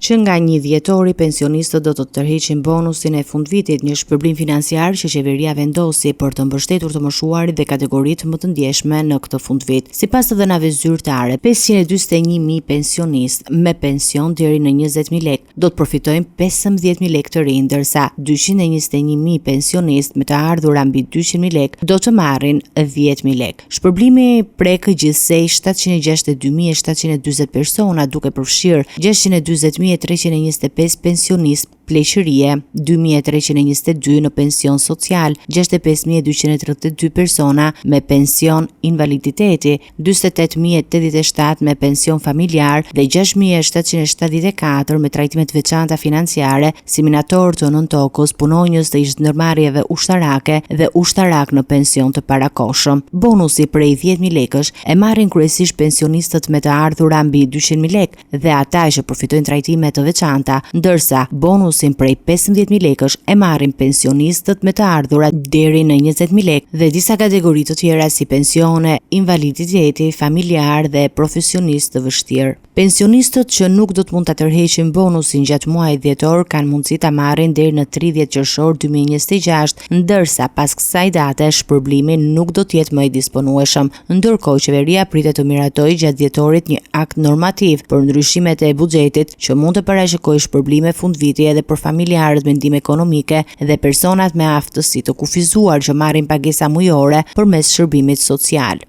që nga 1 dhjetori pensionistët do të tërheqin bonusin e fundvitit, një shpërblim financiar që qeveria vendosi për të mbështetur të moshuarit dhe kategoritë më të ndjeshme në këtë fundvit. Sipas të dhënave zyrtare, 541.000 pensionistë me pension deri në 20.000 lekë do të përfitojnë 15.000 lekë të rinj, ndërsa 221.000 pensionistë me të ardhura mbi 200.000 lekë do të marrin 10.000 lekë. Shpërblimi prek gjithsej 762.740 persona, duke përfshirë 640.325 pensionistë pleqërie, 2.322 në pension social, 65.232 persona me pension invaliditeti, 48.087 me pension familjar dhe 6.774 me trajtimet veçanta financiare si minator të nëntokës, punonjës të ish-ndërmarrjeve ushtarake dhe ushtarak në pension të parakoshëm. Bonusi prej 10.000 lekësh e marrin kryesisht pensionistët me të ardhura mbi 200.000 lekë dhe ata që përfitojnë trajtime të veçanta, ndërsa bonusin prej 15.000 lekësh e marrin pensionistët me të ardhura deri në 20.000 lekë dhe disa kategori të tjera si pensione, invaliditeti, familjar dhe profesionistë të vështirë. Pensionistët që nuk do të mund ta tërheqin bonusin gjatë muajit dhjetor kanë mundësi ta marrin deri në 30 qershor 2026, ndërsa pas kësaj date shpërblimi nuk do të jetë më i disponueshëm. Ndërkohë qeveria pritet të miratojë gjatë dhjetorit një akt normativ për ndryshimet e buxhetit që mund të parashikojë shpërblime fundviti edhe për familjarët me ndihmë ekonomike dhe personat me aftësi të kufizuar që marrin pagesa mujore përmes shërbimit social.